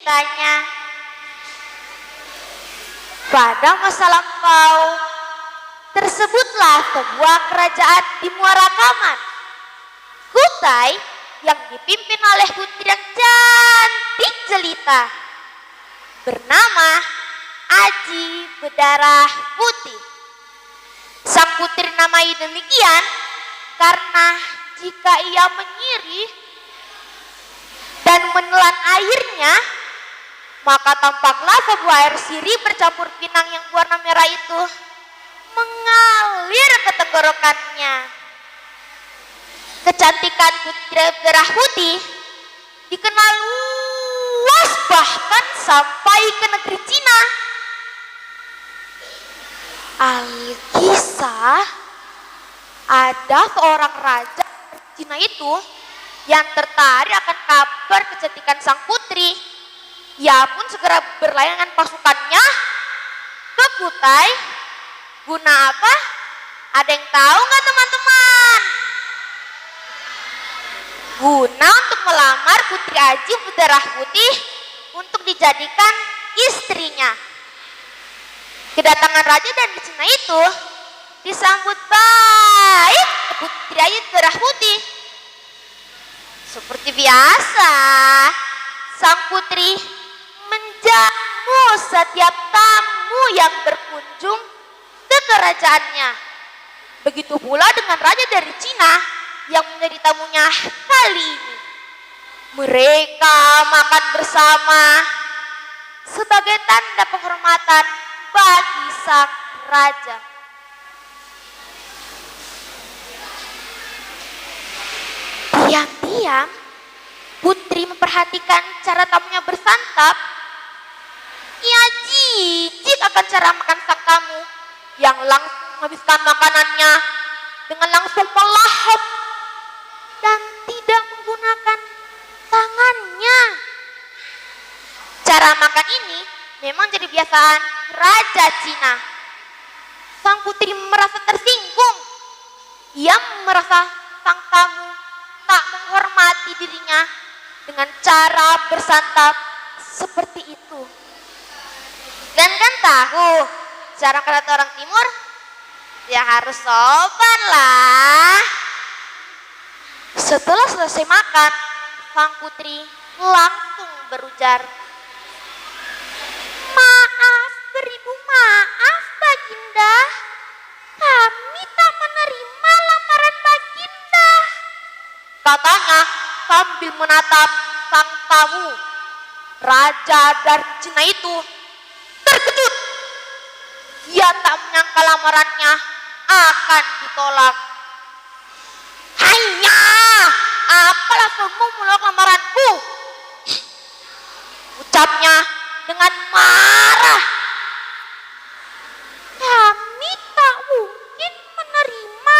ceritanya. Pada masa lampau, tersebutlah sebuah kerajaan di Muara Kaman. Kutai yang dipimpin oleh putri yang cantik jelita, bernama Aji Berdarah Putih. Sang putri namai demikian karena jika ia menyirih dan menelan airnya, maka tampaklah sebuah air sirih bercampur pinang yang warna merah itu mengalir ke tenggorokannya. Kecantikan putri berdarah putih dikenal luas bahkan sampai ke negeri Cina. Alkisah, ada seorang raja Cina itu yang tertarik akan kabar kecantikan sang putri. Ia pun segera berlayar dengan pasukannya ke Kutai. Guna apa? Ada yang tahu nggak teman-teman? Guna untuk melamar Putri Aji Berdarah Putih untuk dijadikan istrinya. Kedatangan raja dan Cina itu disambut baik Putri Aji Berdarah Putih. Seperti biasa, sang putri menjamu setiap tamu yang berkunjung ke kerajaannya. Begitu pula dengan raja dari Cina yang menjadi tamunya kali ini. Mereka makan bersama sebagai tanda penghormatan bagi sang raja. Diam-diam, putri memperhatikan cara tamunya bersantap. Ia jijik akan cara makan sang tamu yang langsung menghabiskan makanannya dengan langsung melahap dan tidak menggunakan tangannya. Cara makan ini memang jadi kebiasaan Raja Cina. Sang putri merasa tersinggung. Ia merasa sang tamu tak menghormati dirinya dengan cara bersantap seperti itu. Dan kan tahu cara kata orang timur, ya harus sopan lah. Setelah selesai makan, sang putri langsung berujar, "Maaf, beribu maaf Baginda, kami tak menerima lamaran Baginda," katanya sambil menatap sang tamu. Raja dari Cina itu terkejut. Ia tak menyangka lamarannya akan ditolak. "Hanya, apalah kamu menolak lamaranku?" ucapnya dengan marah. "Kami tak mungkin menerima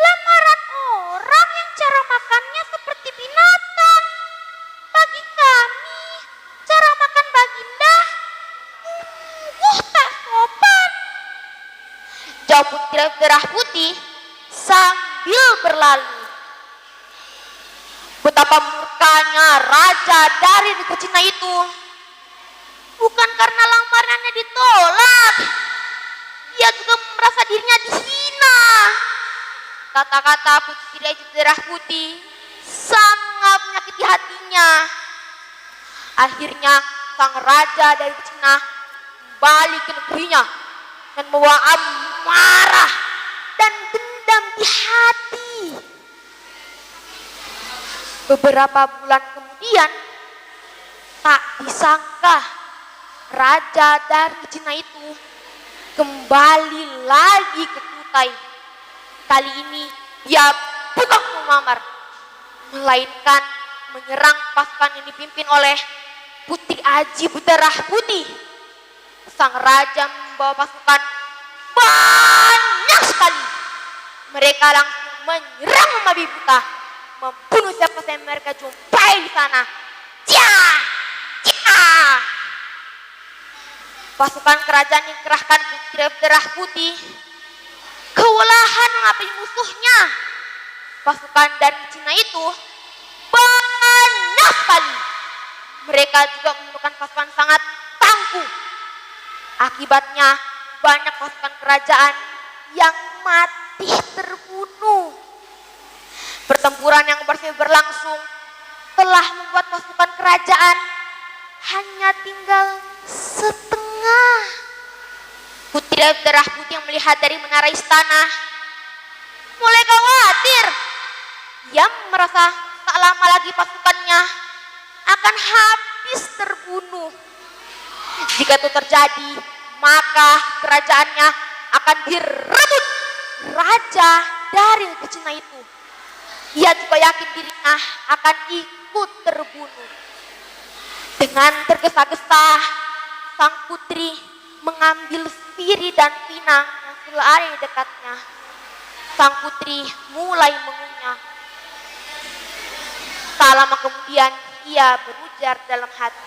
lamaran orang yang cara makannya seperti binatang. Bagi kami, cara makan Baginda sungguh tak sopan," jawab Putri Berdarah Putih sambil berlalu. Betapa murkanya raja dari negeri Cina itu. Bukan karena lamarannya ditolak, ia juga merasa dirinya dihina. Kata-kata Putri Aji Berdarah Putih sangat menyakiti hatinya. Akhirnya sang raja dari Cina kembali ke negerinya dan membawa amarah dan dendam di hati. Beberapa bulan kemudian, tak disangka raja dari Cina itu kembali lagi ke Kutai. Kali ini dia bukan melamar, melainkan menyerang pasukan yang dipimpin oleh Putri Aji Berdarah Putih. Sang raja membawa pasukan banyak sekali. Mereka langsung menyerang membabi buta, membunuh siapa saja mereka jumpai di sana. Cia! Cia! Pasukan kerajaan yang dikerahkan Putri Berdarah Putih kewalahan menghadapi musuhnya. Pasukan dari Cina itu banyak sekali. mereka juga memerlukan pasukan sangat tangguh. Akibatnya banyak pasukan kerajaan yang mati terbunuh. Pertempuran yang masih berlangsung telah membuat pasukan kerajaan hanya tinggal setengah. Putri Darah Putih yang melihat dari menara istana mulai khawatir. Ia merasa tak lama lagi pasukannya akan habis terbunuh. Jika itu terjadi, maka kerajaannya akan direbut raja dari negeri Cina itu. Ia juga yakin dirinya akan ikut terbunuh. Dengan tergesa-gesa, sang putri mengambil Siri dan Pinang yang sudah ada di dekatnya. Sang putri mulai mengunyah. Tak lama kemudian ia berujar dalam hati,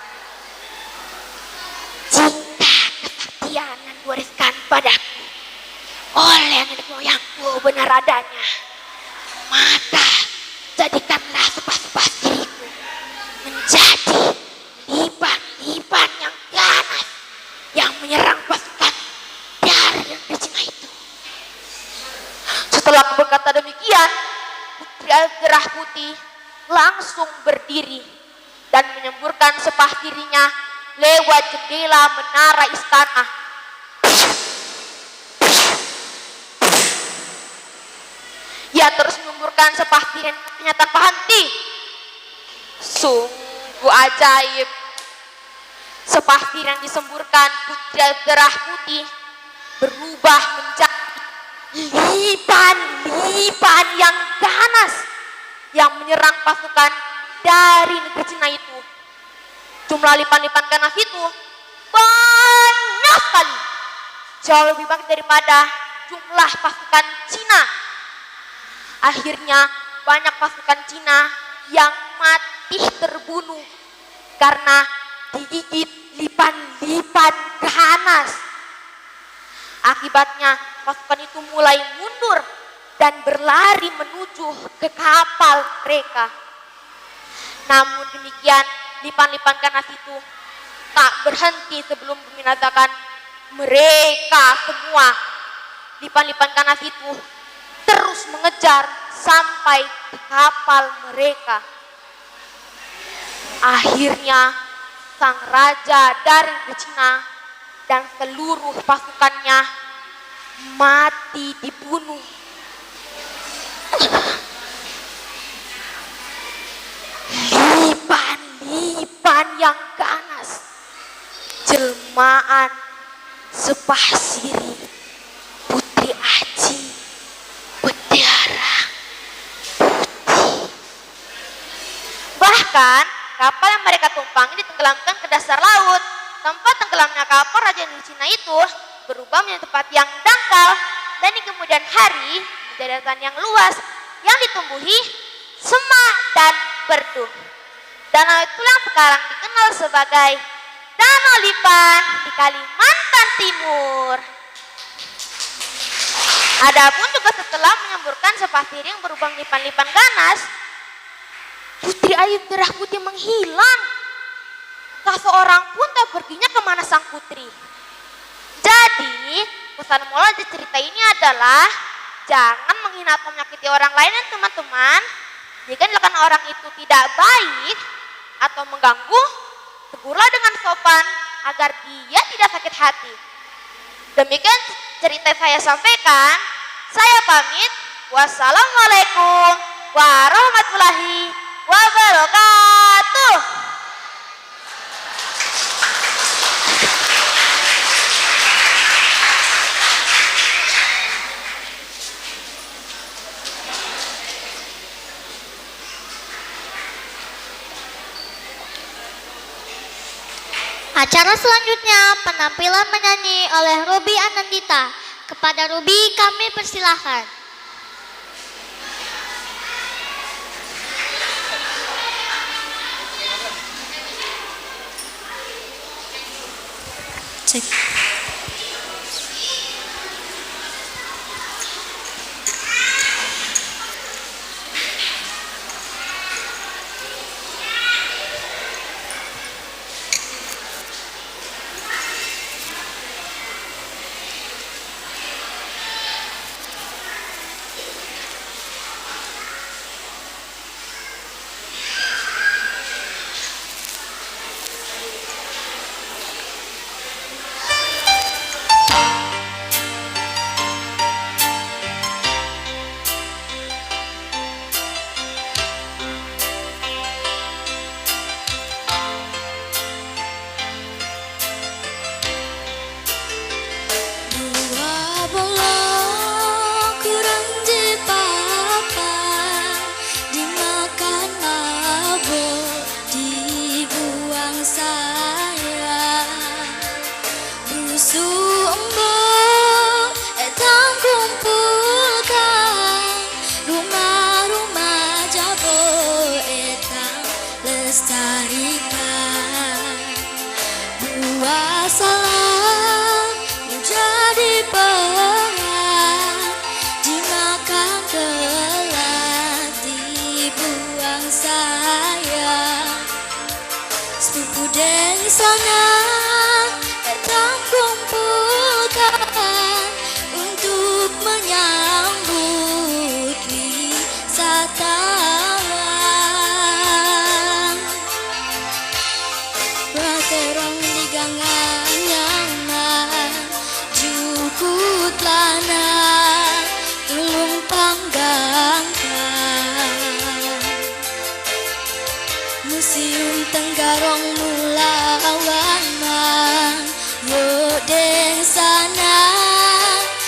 jika kesaktian yang diwariskan padaku oleh nenek moyangku benar adanya, maka jadikanlah sepas-sepas diriku menjadi liban-liban yang ganas yang menyerang pasukan dari negeri Cina itu. Setelah berkata demikian, Putri Darah Putih langsung berdiri dan menyemburkan sepah dirinya lewat jendela menara istana. Ia terus menyemburkan sepah dirinya tanpa henti. Sungguh ajaib. Sepah diri yang disemburkan Putri Darah Putih berubah menjadi liban-liban yang ganas yang menyerang pasukan dari negeri Cina itu. Jumlah lipan-lipan ganas itu banyak sekali, jauh lebih banyak daripada jumlah pasukan Cina. Akhirnya banyak pasukan Cina yang mati terbunuh karena digigit lipan-lipan ganas. Akibatnya pasukan itu mulai mundur dan berlari menuju ke kapal mereka. Namun demikian, lipan-lipan ganas itu tak berhenti sebelum membinasakan mereka semua. Lipan-lipan ganas itu terus mengejar sampai ke kapal mereka. Akhirnya sang raja dari negeri Cina dan seluruh pasukannya mati dibunuh. Lipan-lipan yang ganas, jelmaan sepah Siri Putri Aji Darah Putih. Bahkan kapal yang mereka tumpangi ditenggelamkan ke dasar laut. Tempat tenggelamnya kapal raja di Cina itu berubah menjadi tempat yang dangkal dan di kemudian hari menjadi lautan yang luas yang ditumbuhi semak dan berdu. Danau itulah yang sekarang dikenal sebagai Danau Lipan di Kalimantan Timur. Adapun juga setelah menyemburkan sepah Siri yang berubah lipan-lipan ganas, Putri Ayu Darah Putih menghilang. Tak seorang pun tahu perginya kemana sang putri. Jadi pesan moral di cerita ini adalah jangan menghina atau menyakiti orang lain dan teman-teman. Jika dilakukan orang itu tidak baik atau mengganggu, tegurlah dengan sopan agar dia tidak sakit hati. Demikian cerita saya sampaikan. Saya pamit. Wassalamualaikum warahmatullahi wabarakatuh. Acara selanjutnya penampilan menyanyi oleh Ruby Anandita. Kepada Ruby kami persilahkan. Cek. salah menjadi perang, dimakan telat dibuang sayang. Sepupu deng sana datang kumpulkan untuk menyambut wisatawan. Terong di gangan nyaman, jukut lana tulung panggangkan. Museum Tenggarong mulawan mang, yo deng sana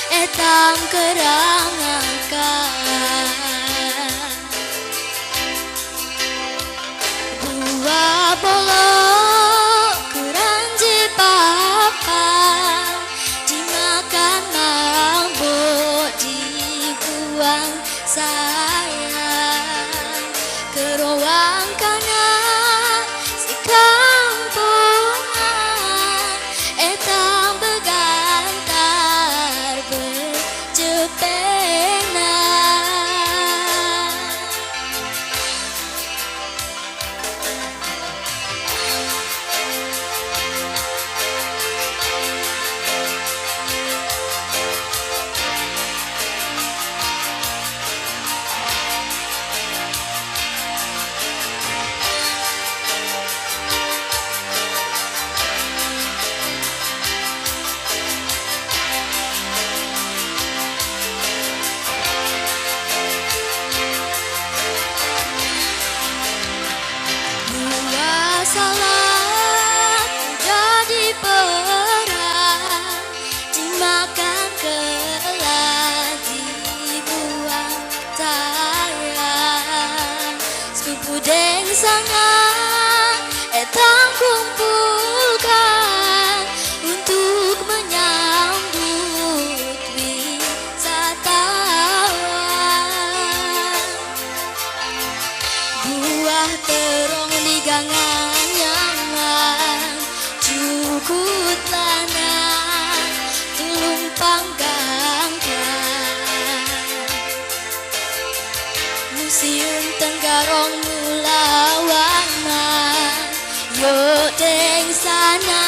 etam kerangakan. Buah bolok keranji papa, dimakan mabuk dibuang sayang. Keroang kanan si kampungan, etam begantar bercepena. Salah jadi perang, dimakan kelat dibuang sayang. Sepupu deng sana etang kumpulkan untuk menyambut wisatawan. Buah terong di gangan nyaman, jukut lana tulung panggangkan. Museum Tenggarong mulawan mang, yo deng sana